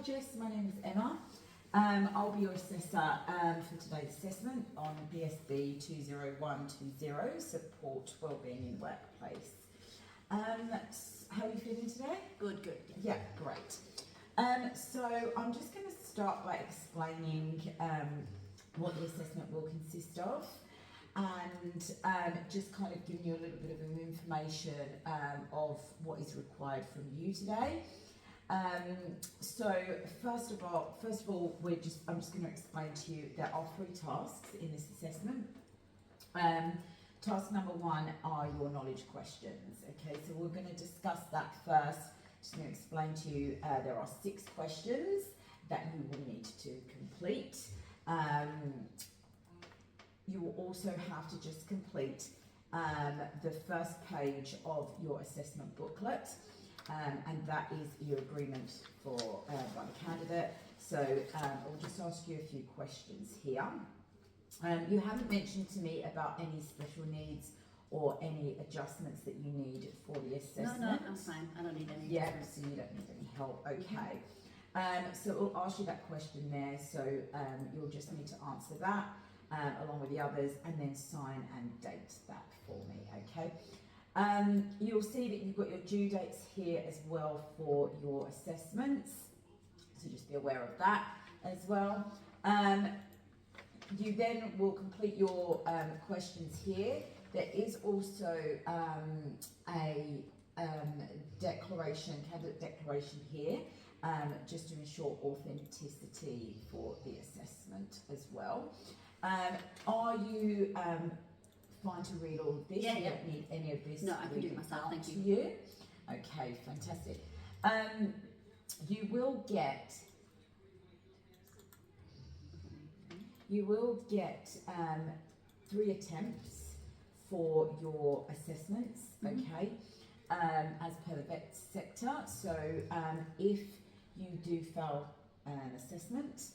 Jess, my name is Emma. I'll be your assessor for today's assessment on BSB 20120, Support Wellbeing in Workplace. How are you feeling today? Good. Yeah, great. So I'm just going to start by explaining what the assessment will consist of, and just kind of giving you a little bit of information of what is required from you today. So first of all, I'm just going to explain to you there are 3 tasks in this assessment. Task number 1 are your knowledge questions. Okay, so we're going to discuss that first. Just going to explain to you there are 6 questions that you will need to complete. You will also have to just complete the first page of your assessment booklet. And that is your agreement by the candidate. So I'll just ask you a few questions here. You haven't mentioned to me about any special needs or any adjustments that you need for the assessment. No, I'm fine. I don't need any. Yeah, so you don't need any help. Okay. So we'll ask you that question there. So you'll just need to answer that along with the others, and then sign and date that for me. Okay. You'll see that you've got your due dates here as well for your assessments, so just be aware of that as well. You then will complete your questions here. There is also a candidate declaration here, just to ensure authenticity for the assessment as well. Are you fine to read all of this? Yeah, you don't need any of this. No, I can do it myself, thank you. To you. Okay, fantastic. You will get 3 attempts for your assessments, okay, as per the vet sector. So if you do fail an assessment,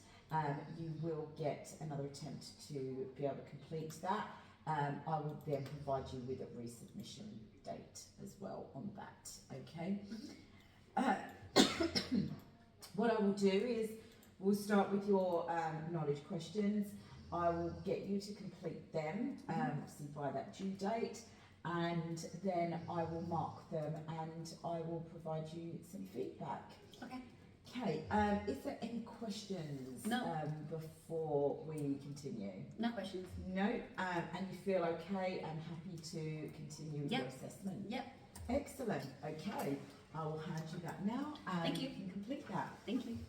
you will get another attempt to be able to complete that. I will then provide you with a resubmission date as well on that, okay? What I will do is we'll start with your knowledge questions. I will get you to complete them, obviously by that due date, and then I will mark them and I will provide you some feedback. Okay. Okay, is there any questions before we continue? No questions. No, and you feel okay and happy to continue with your assessment? Yep. Excellent, okay. I will hand you that now and Thank you. you can complete that. Thank you.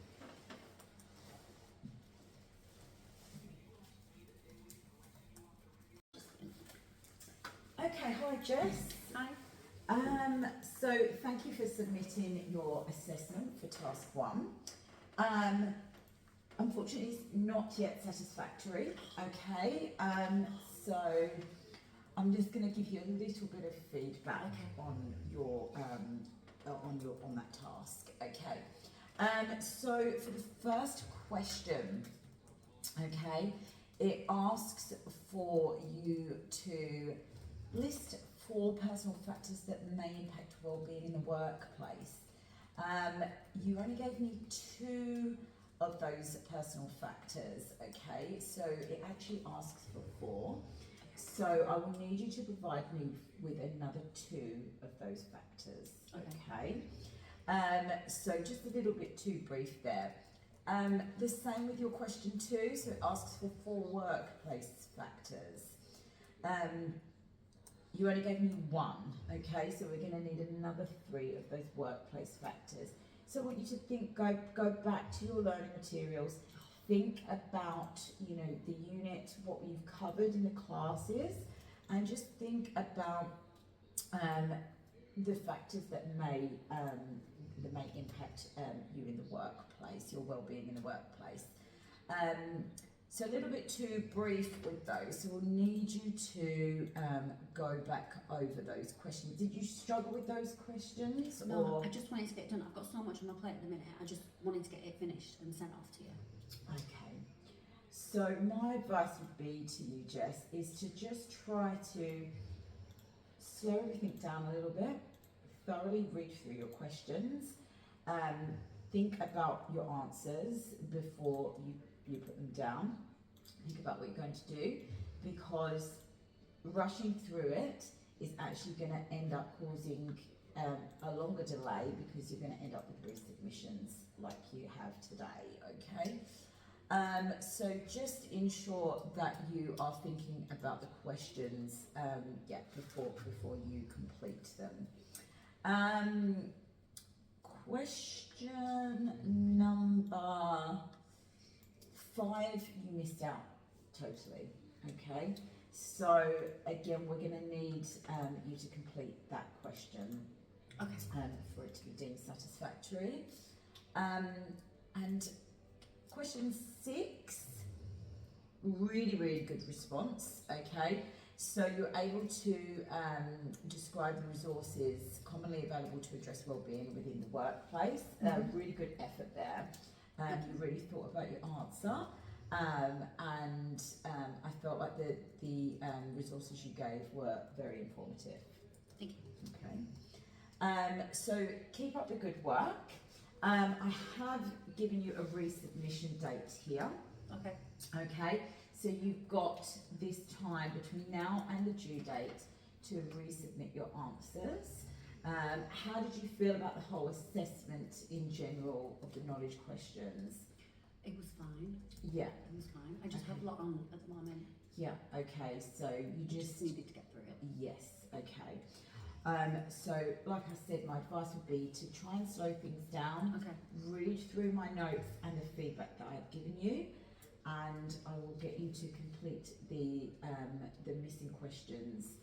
Okay, hi Jess. Hi. So thank you for submitting your assessment for task 1. Unfortunately, it's not yet satisfactory. Okay, so I'm just going to give you a little bit of feedback on your on that task. Okay. So for the first question, okay, it asks for you to list 4 personal factors that may impact well-being in the workplace. You only gave me 2 of those personal factors, okay? So it actually asks for 4. So I will need you to provide me with another 2 of those factors, okay? So just a little bit too brief there. The same with your question 2, so it asks for 4 workplace factors. You only gave me 1, okay? So we're going to need another 3 of those workplace factors. So I want you to think, go back to your learning materials, think about, you know, the unit, what we've covered in the classes, and just think about the factors that may impact you in the workplace, your well-being in the workplace. So a little bit too brief with those, so we'll need you to go back over those questions. Did you struggle with those questions? No, or? I just wanted to get it done. I've got so much on my plate at the minute. I just wanted to get it finished and sent off to you. Okay. So my advice would be to you, Jess, is to just try to slow everything down a little bit, thoroughly read through your questions, think about your answers before you put them down. Think about what you're going to do, because rushing through it is actually going to end up causing a longer delay, because you're going to end up with resubmissions like you have today, okay? So just ensure that you are thinking about the questions, before you complete them. Question number 5, you missed out totally, okay? So again, we're going to need you to complete that question Okay. for it to be deemed satisfactory. And question 6, really good response, okay? So you're able to describe the resources commonly available to address wellbeing within the workplace. Really good effort there. You really thought about your answer. And I felt like the resources you gave were very informative. Thank you. Okay. So keep up the good work. I have given you a resubmission date here. Okay. Okay. So you've got this time between now and the due date to resubmit your answers. How did you feel about the whole assessment in general of the knowledge questions? It was fine. Yeah. It was fine. I just Okay. have a lot on at the moment. Yeah, okay, so you Just just, needed to get through it. yes, okay. So like I said, my advice would be to try and slow things down, Okay. read through my notes and the feedback that I've given you, and I will get you to complete the missing questions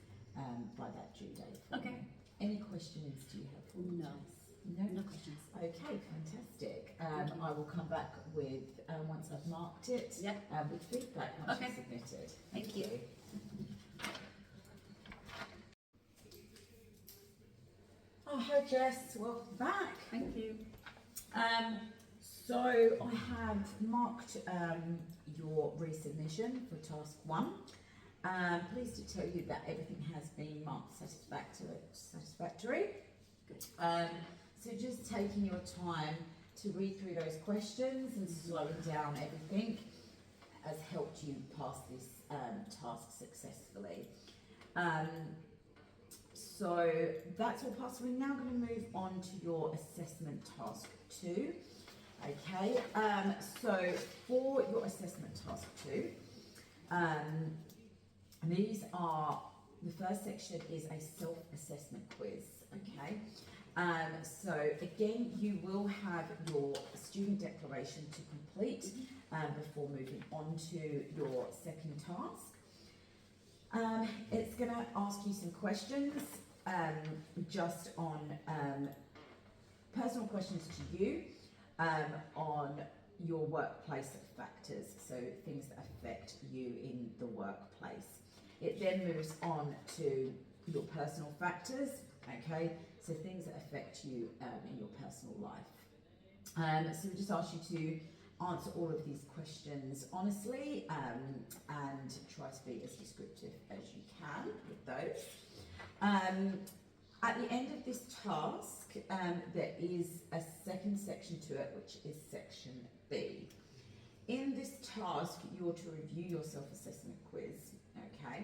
by that due date for Okay. me. Any questions do you have for me, No. Jess? No? No questions. Okay, fantastic. Thank you. I will come back with, once I've marked it, Yep. with feedback once Okay. you've submitted. Thank you. Oh, hi Jess, welcome back. Thank you. So I have marked your resubmission for task 1. Pleased to tell you that everything has been marked satisfactory. Good. So just taking your time to read through those questions and slowing down everything has helped you pass this task successfully. So that's all passed. We're now going to move on to your assessment task 2. Okay, so for your assessment task 2, these are, the first section is a self-assessment quiz, okay? So again, you will have your student declaration to complete before moving on to your second task. It's going to ask you some questions just on personal questions to you on your workplace factors, so things that affect you in the workplace. It then moves on to your personal factors, okay, so things that affect you in your personal life. So we just ask you to answer all of these questions honestly and try to be as descriptive as you can with those. At the end of this task, there is a second section to it, which is section B. In this task, you're to review your self-assessment quiz, okay?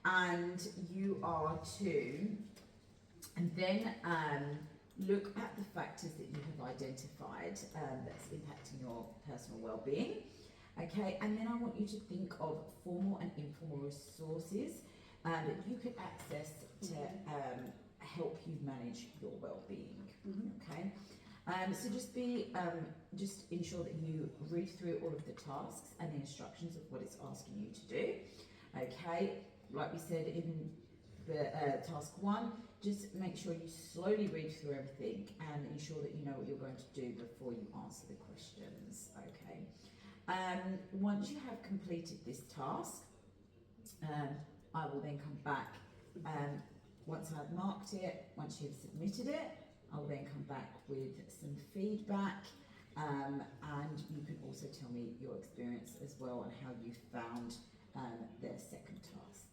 And you are to then look at the factors that you have identified that's impacting your personal well-being, okay? And then I want you to think of formal and informal resources that you could access to help you manage your well-being, okay? So just ensure that you read through all of the tasks and the instructions of what it's asking you to do, okay? Like we said in the task 1, just make sure you slowly read through everything and ensure that you know what you're going to do before you answer the questions, okay? Once you have completed this task, I will then come back, once I've marked it, once you've submitted it, I'll then come back with some feedback, and you can also tell me your experience as well and how you found the second task.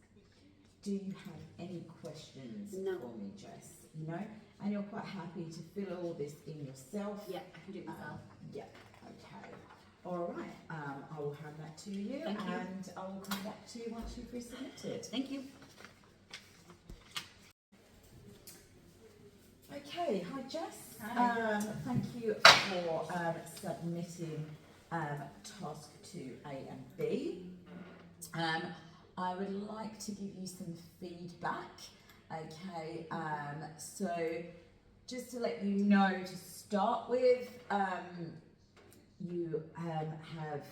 Do you have any questions No. for me, Jess? No? and you're quite happy to fill all this in yourself. Yeah, I can do it myself. Yeah, okay. All right, I will hand that to you, Thank you. and I will come back to you once you've resubmitted. Thank you. Okay, hi Jess. Hi. Thank you for submitting task 2A and B. I would like to give you some feedback. Okay, so just to let you know to start with, you have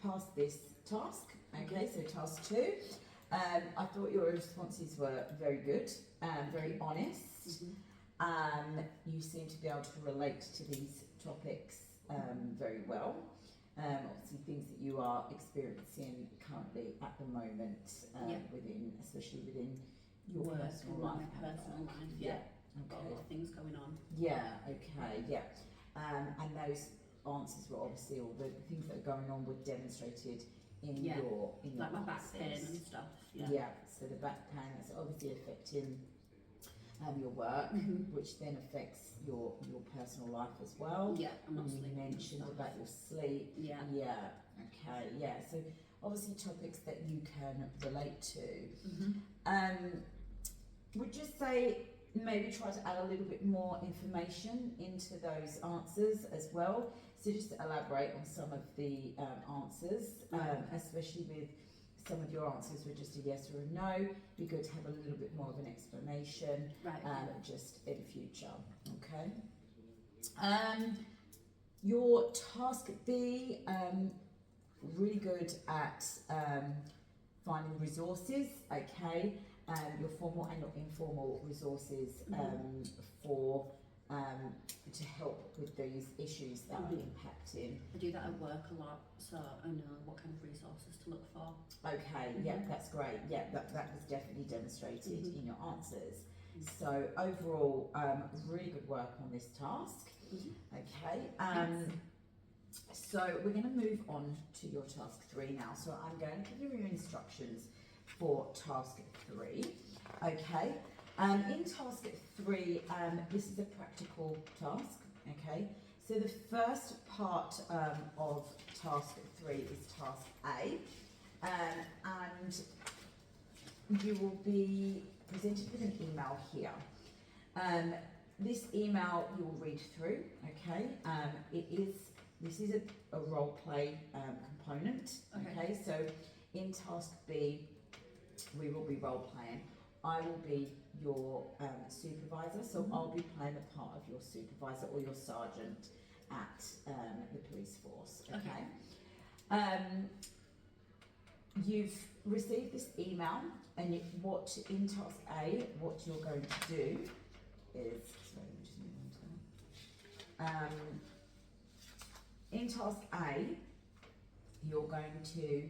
passed this task. Okay, so task 2. I thought your responses were very good, very honest. You seem to be able to relate to these topics very well. Obviously, things that you are experiencing currently at the moment, especially within your Work personal and life. my personal life, yeah. Got a Okay. lot of things going on. Yeah. Okay. Yeah. And those answers were obviously all the things that are going on were demonstrated in Yeah. your Like my back pain answers. and stuff. Yeah. Yeah. So the back pain that's obviously affecting your work, which then affects your personal life as well. Yeah, I'm not You sleeping. and mentioned stuff. about your sleep. Yeah. Yeah. Okay. Yeah. So obviously topics that you can relate to. Would you say maybe try to add a little bit more information into those answers as well? So just to elaborate on some of the answers, especially with some of your answers were just a yes or a no. Be good to have a little bit more of an explanation, Right. just in future. Okay. Your task B, really good at finding resources. Okay. Your formal and your informal resources for to help with these issues that are impacting. I do that at work a lot, so I know what kind of resources to look for. Okay, yeah, that's great. Yeah, that was definitely demonstrated in your answers. So overall, really good work on this task. Okay. So we're going to move on to your task 3 now. So I'm going to give you your instructions for task 3. Okay. In task 3, this is a practical task. Okay. So the first part of task 3 is task A, and you will be presented with an email here. This email you will read through. Okay. This is a role play component. Okay. So in task B, we will be role playing. I will be your supervisor, so I'll be playing the part of your supervisor or your sergeant at the police force. Okay. You've received this email, and what in task A, what you're going to do is, sorry, let me just move on to that. In task A, you're going to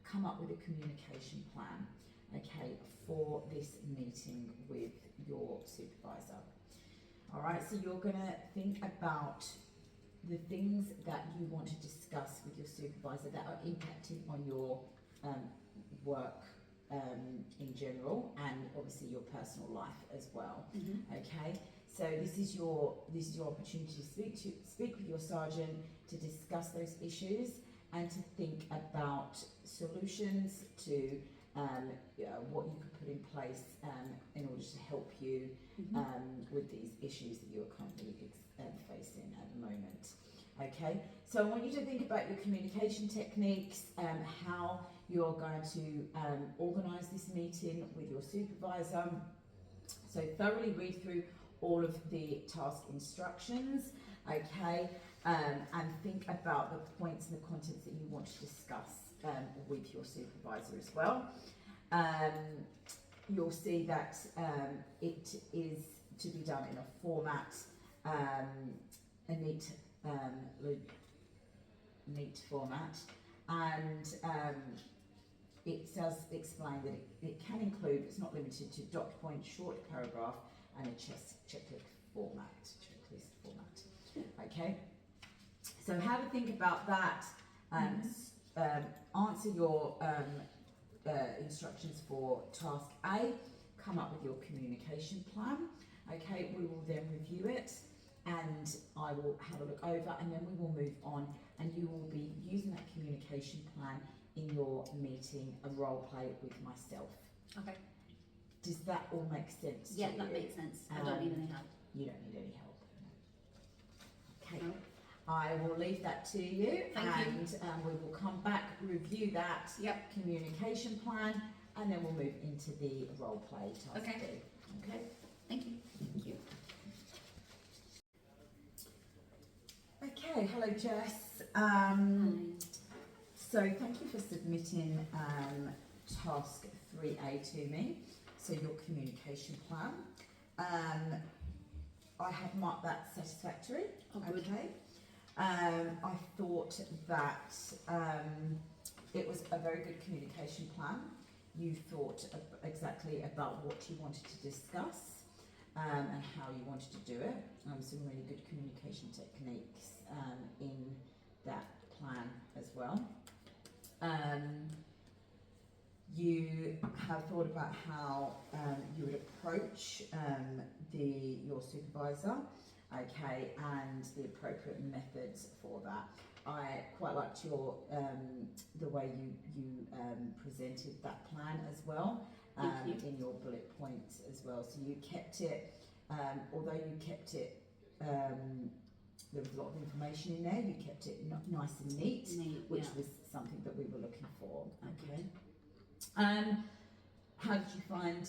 come up with a communication plan, okay, for this meeting with your supervisor. All right, so you're going to think about the things that you want to discuss with your supervisor that are impacting on your work in general, and obviously your personal life as well. Okay, so this is your opportunity to speak with your sergeant, to discuss those issues, and to think about solutions to what you could put in place in order to help you with these issues that you're currently facing at the moment. Okay, so I want you to think about your communication techniques, how you're going to organise this meeting with your supervisor. So thoroughly read through all of the task instructions, okay, and think about the points and the contents that you want to discuss with your supervisor as well. You'll see that it is to be done in a format, a neat format, and it does explain that it can include, it's not limited to dot point, short paragraph, and a checklist format. Okay, so have a think about that. Answer your instructions for task A. Come up with your communication plan. Okay, we will then review it and I will have a look over and then we will move on and you will be using that communication plan in your meeting, a role play with myself. Okay. Does that all make sense Yeah, to you? that makes sense. I don't need any help. You don't need any help. Okay. No. I will leave that to you Thank you. and we will come back, review that Yep. communication plan and then we'll move into the role play task Okay. B. Okay. Thank you. Thank you. Okay, hello Jess. So thank you for submitting task 3A to me, so your communication plan. I have marked that satisfactory. Oh, good. Okay. I thought that it was a very good communication plan. You thought exactly about what you wanted to discuss and how you wanted to do it. Some really good communication techniques in that plan as well. You have thought about how you would approach your supervisor, okay, and the appropriate methods for that. I quite liked your the way you presented that plan as well, in your bullet points as well. So you kept it, although you kept it, there was a lot of information in there. You kept it nice and neat, which was something that we were looking for. Okay. How did you find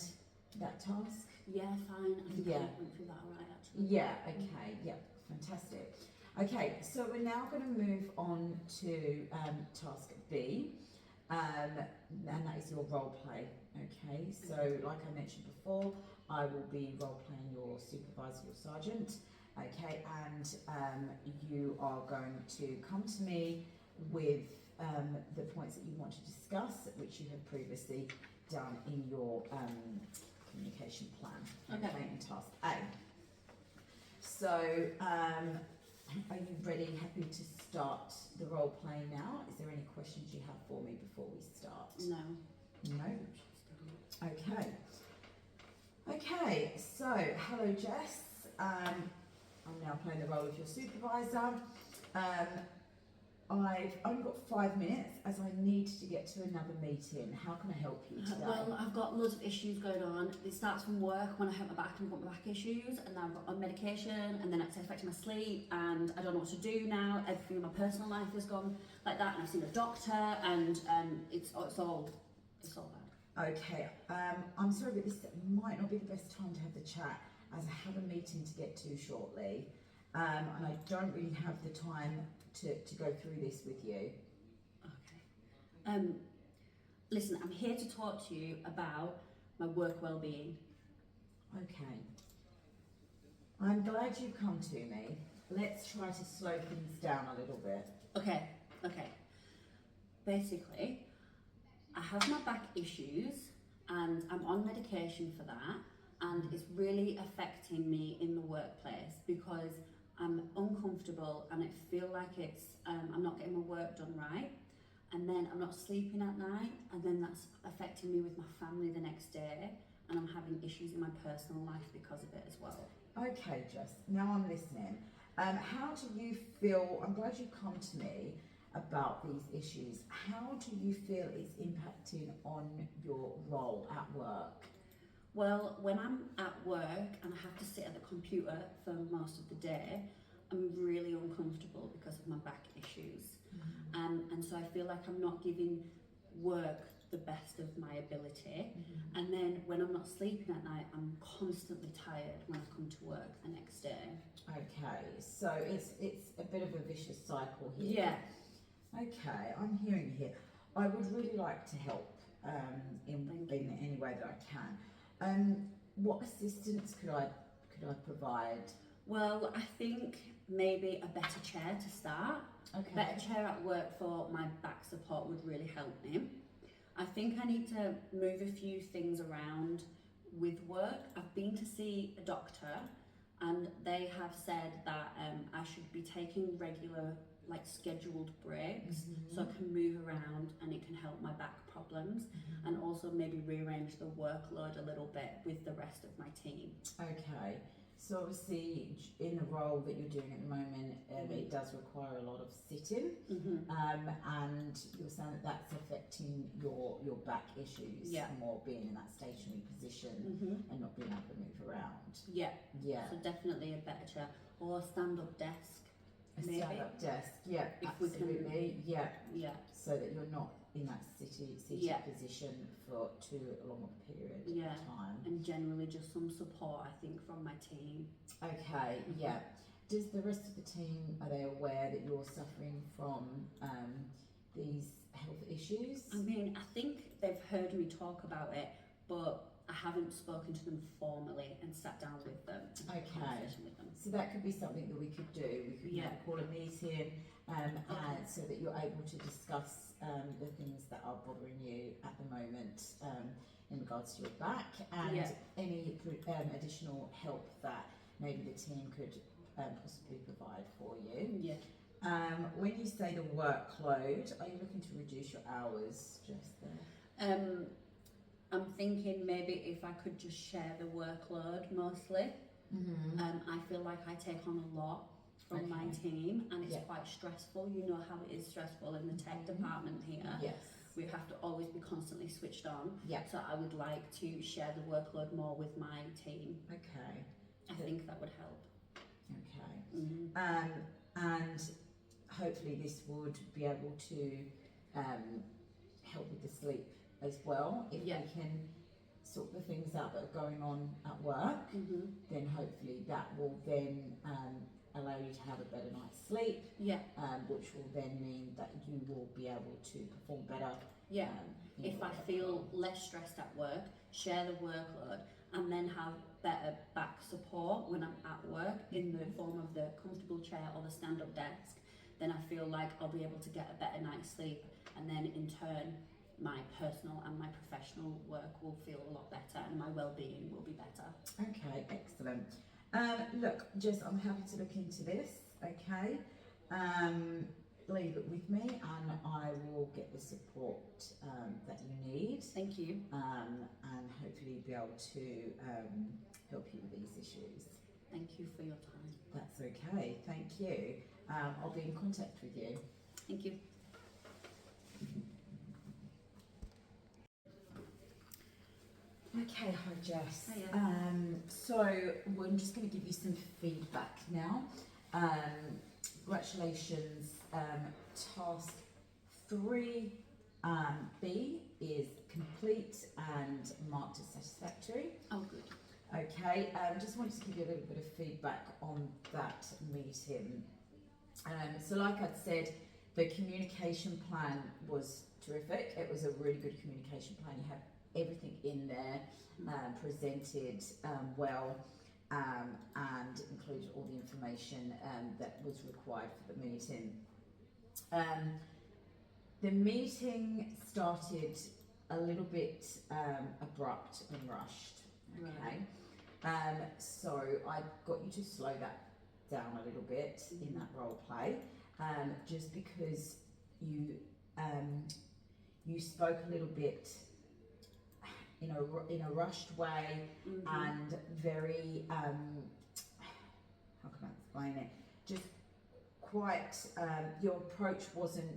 that task? Yeah, fine. I think Yeah. I went through that alright actually. Yeah, okay, yeah, fantastic. Okay, so we're now going to move on to task B, and that is your role play. Okay, so like I mentioned before, I will be role playing your supervisor, your sergeant. Okay, and you are going to come to me with the points that you want to discuss, which you have previously done in your communication plan. Okay. In task A. So, are you ready, happy to start the role play now? Is there any questions you have for me before we start? No. No? Okay. Okay, so hello Jess. I'm now playing the role of your supervisor. I've only got 5 minutes as I need to get to another meeting. How can I help you today? Well, I've got loads of issues going on. It starts from work when I hurt my back and I've got my back issues, and then I've got on medication, and then it's affecting my sleep, and I don't know what to do now. Everything in my personal life has gone like that, and I've seen a doctor, and it's all bad. Okay, I'm sorry, but this might not be the best time to have the chat, as I have a meeting to get to shortly, and I don't really have the time to go through this with you. Okay. Listen, I'm here to talk to you about my work well-being. Okay. I'm glad you've come to me. Let's try to slow things down a little bit. Okay. Basically, I have my back issues and I'm on medication for that, and it's really affecting me in the workplace because I'm uncomfortable and I feel like it's I'm not getting my work done right, and then I'm not sleeping at night, and then that's affecting me with my family the next day, and I'm having issues in my personal life because of it as well. Okay, Jess, now I'm listening. How do you feel, I'm glad you come to me about these issues. How do you feel it's impacting on your role at work? Well, when I'm at work and I have to sit at the computer for most of the day, I'm really uncomfortable because of my back issues. And so I feel like I'm not giving work the best of my ability. And then when I'm not sleeping at night, I'm constantly tired when I come to work the next day. Okay, so it's a bit of a vicious cycle here. Yeah. Okay, I'm hearing you here. I would really like to help in any way that I can. What assistance could I provide? Well, I think maybe a better chair to start. Okay. A better chair at work for my back support would really help me. I think I need to move a few things around with work. I've been to see a doctor and they have said that I should be taking regular, like scheduled breaks, so I can move around and it can help my back problems, and also maybe rearrange the workload a little bit with the rest of my team. Okay, so obviously in the role that you're doing at the moment, it does require a lot of sitting, and you're saying that that's affecting your back issues, Yeah. more being in that stationary position and not being able to move around. Yeah, Yeah, so definitely a better chair or a stand-up desk. a maybe. stand-up desk. Yeah, If we can- absolutely. Yeah, Yeah, so that you're not in that seated Yeah. position for too long a period Yeah. of time. and generally just some support, I think, from my team. Okay, yeah. Does the rest of the team, are they aware that you're suffering from these health issues? I mean, I think they've heard me talk about it, but I haven't spoken to them formally and sat down with them and had a Okay. conversation with them. So that could be something that we could do. We could Yeah. maybe call a meeting and Okay. so that you're able to discuss the things that are bothering you at the moment in regards to your back, and Yeah. any additional help that maybe the team could possibly provide for you. Yeah. When you say the workload, are you looking to reduce your hours just there? I'm thinking maybe if I could just share the workload mostly. I feel like I take on a lot from my Okay. team, and it's Yeah. quite stressful. You know how it is stressful in the tech department here. Yes. We have to always be constantly switched on. Yeah. So I would like to share the workload more with my team. Okay. I think that would help. Okay. And hopefully this would be able to help with the sleep as well. If Yeah. we can sort the things out that are going on at work, then hopefully that will then allow you to have a better night's sleep, Yeah. which will then mean that you will be able to perform better. Yeah. In If your I work feel role. less stressed at work, share the workload, and then have better back support when I'm at work in the form of the comfortable chair or the stand-up desk, then I feel like I'll be able to get a better night's sleep, and then in turn my personal and my professional work will feel a lot better and my well-being will be better. Okay, excellent. Look, Jess, I'm happy to look into this. Okay, leave it with me, and I will get the support that you need, Thank you. and hopefully be able to help you with these issues. Thank you for your time. That's okay. Thank you. I'll be in contact with you. Thank you. Okay, hi Jess. Hiya. So I'm just going to give you some feedback now. Congratulations. Task 3B is complete and marked as satisfactory. Oh, good. Okay, just wanted to give you a little bit of feedback on that meeting. So like I'd said, the communication plan was terrific. It was a really good communication plan. You had everything in there, presented well, and included all the information that was required for the meeting. The meeting started a little bit abrupt and rushed. Okay, so I got you to slow that down a little bit in that role play, just because you spoke a little bit in a rushed way and very how can I explain it? Just quite your approach wasn't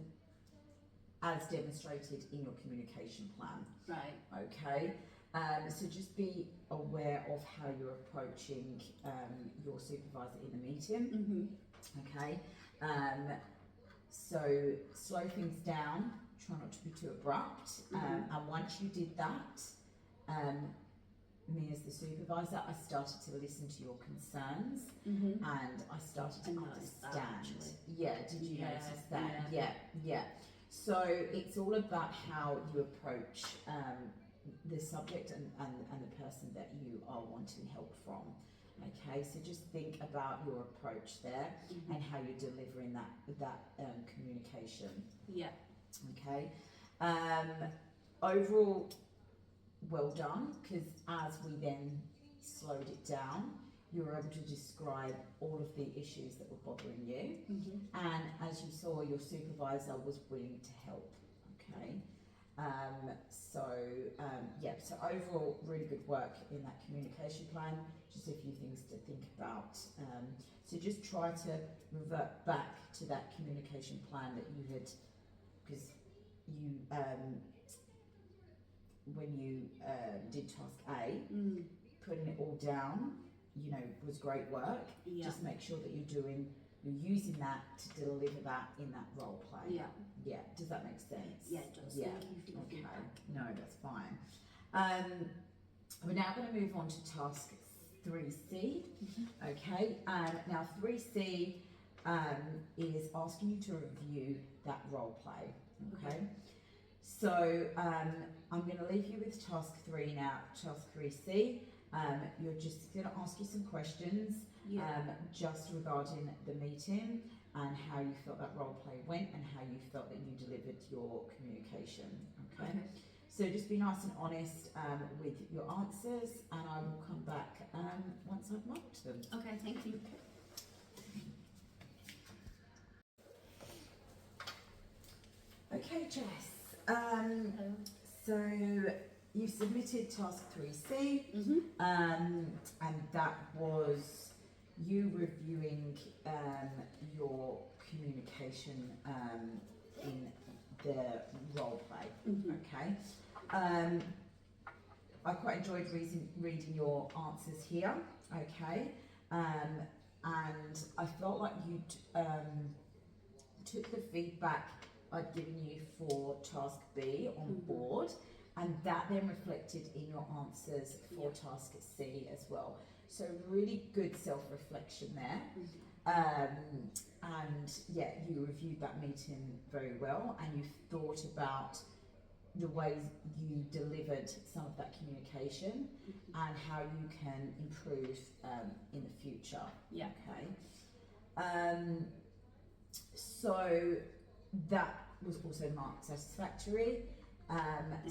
as demonstrated in your communication plan. Right. Okay. So just be aware of how you're approaching your supervisor in the meeting. Okay. So slow things down. Try not to be too abrupt. And once you did that, me as the supervisor, I started to listen to your concerns and I started to I noticed that, understand. actually. Yeah. Did you Yeah, notice that? yeah. Yeah. So it's all about how you approach the subject and the person that you are wanting help from. Okay, so just think about your approach there and how you're delivering that communication. Yeah. Okay, overall, well done, because as we then slowed it down, you were able to describe all of the issues that were bothering you, and as you saw, your supervisor was willing to help. Okay, so overall, really good work in that communication plan. Just a few things to think about. So just try to revert back to that communication plan that you had, because you when you did task A, putting it all down, you know, was great work. Yeah. Just make sure that you're using that to deliver that in that role play. Yeah. Yeah. Does that make sense? Yeah, it does. Yeah. Thank you for your Okay. feedback. No, that's fine. We're now going to move on to task 3C. Okay. Now 3C is asking you to review that role play. Okay. So I'm going to leave you with task 3 now. Task 3C. You're just going to ask you some questions just regarding the meeting and how you felt that role play went and how you felt that you delivered your communication. Okay. So just be nice and honest with your answers, and I will come back once I've marked them. Okay, thank you. Okay, Jess. So you submitted task 3C, and that was you reviewing your communication in the role play. Okay. I quite enjoyed reading your answers here. Okay. And I felt like you took the feedback I'd given you for task B on board, and that then reflected in your answers for task C as well. So really good self-reflection there. And yeah, you reviewed that meeting very well, and you thought about the ways you delivered some of that communication and how you can improve in the future. Yeah. Okay. So that was also marked satisfactory.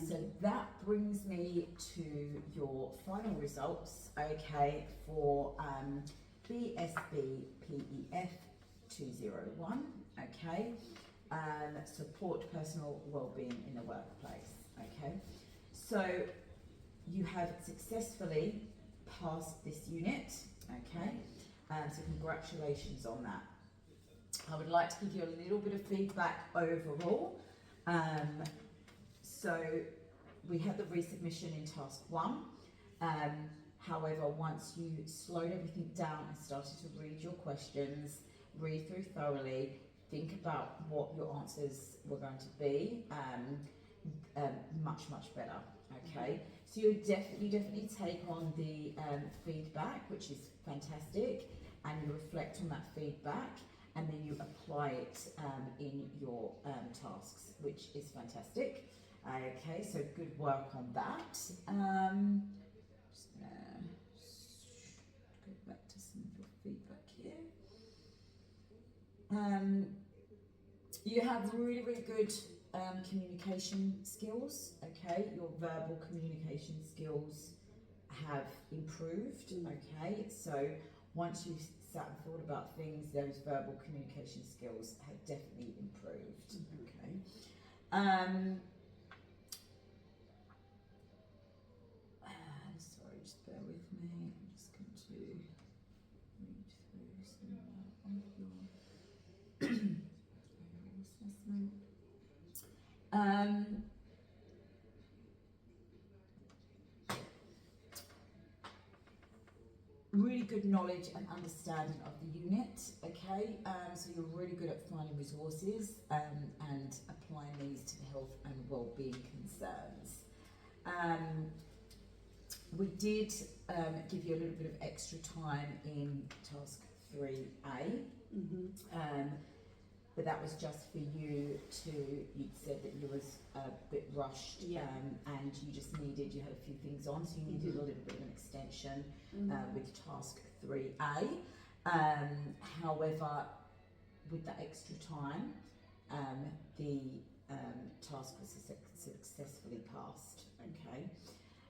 So that brings me to your final results, okay, for BSB PEF 201, okay, support personal well-being in the workplace, okay. So you have successfully passed this unit, okay, so congratulations on that. I would like to give you a little bit of feedback overall. So we had the resubmission in task 1. However, once you slowed everything down and started to read your questions, read through thoroughly, think about what your answers were going to be, much better. Okay, so you definitely take on the feedback, which is fantastic, and you reflect on that feedback, and then you apply it in your tasks, which is fantastic. Okay, so good work on that. Just gonna go back to some of your feedback here. You have really good communication skills. Okay, your verbal communication skills have improved. Okay, so once you've sat and thought about things, those verbal communication skills have definitely improved. Okay. Sorry, just bear with me. I'm just going to read through some of your assessment. Really good knowledge and understanding of the unit, okay, so you're really good at finding resources and applying these to the health and well-being concerns. We did give you a little bit of extra time in task 3A, but that was just for you to, you'd said that you was a bit rushed, and you had a few things on, so you needed a little bit of an extension with task 3A. However, with that extra time, the task was successfully passed, okay.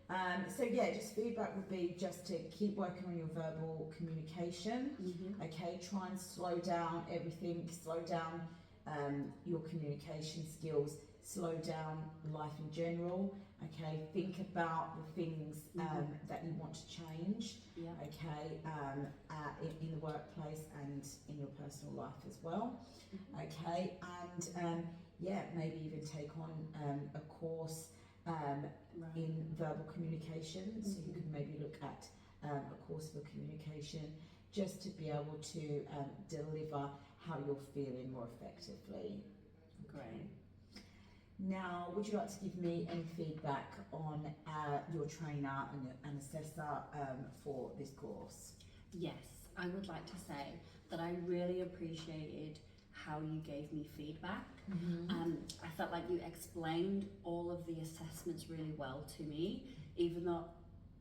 So yeah, just feedback would be just to keep working on your verbal communication. Okay, try and slow down everything, slow down your communication skills, slow down life in general. Okay, think about the things that you want to change. Yeah. Okay, in the workplace and in your personal life as well. Okay, and yeah, maybe even take on a course Right. in verbal communication. So you could maybe look at a course for communication just to be able to deliver how you're feeling more effectively. Great. Now, would you like to give me any feedback on your trainer and assessor for this course? Yes, I would like to say that I really appreciated how you gave me feedback. I felt like you explained all of the assessments really well to me, even though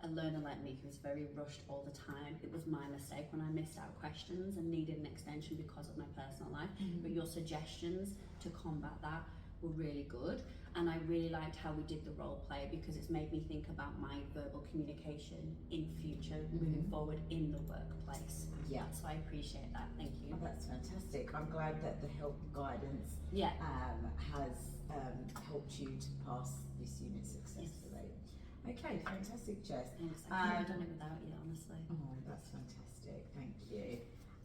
a learner like me who's very rushed all the time, it was my mistake when I missed out questions and needed an extension because of my personal life. But your suggestions to combat that were really good, and I really liked how we did the role play because it's made me think about my verbal communication in future moving forward in the workplace. Yeah. So I appreciate that. Thank you. Oh, that's fantastic. I'm glad that the help and guidance Yeah. has helped you to pass this unit successfully. Okay, fantastic, Jess. Thanks. I couldn't have done it without you, honestly. Oh, that's fantastic. Thank you.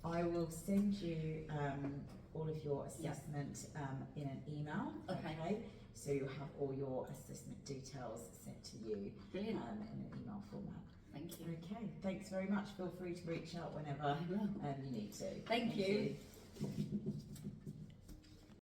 I will send you all of your assessment in an email. Okay. So you'll have all your assessment details sent to you Brilliant. in an email format. Thank you. Okay. Thanks very much. Feel free to reach out whenever I will. you need to. Thank you.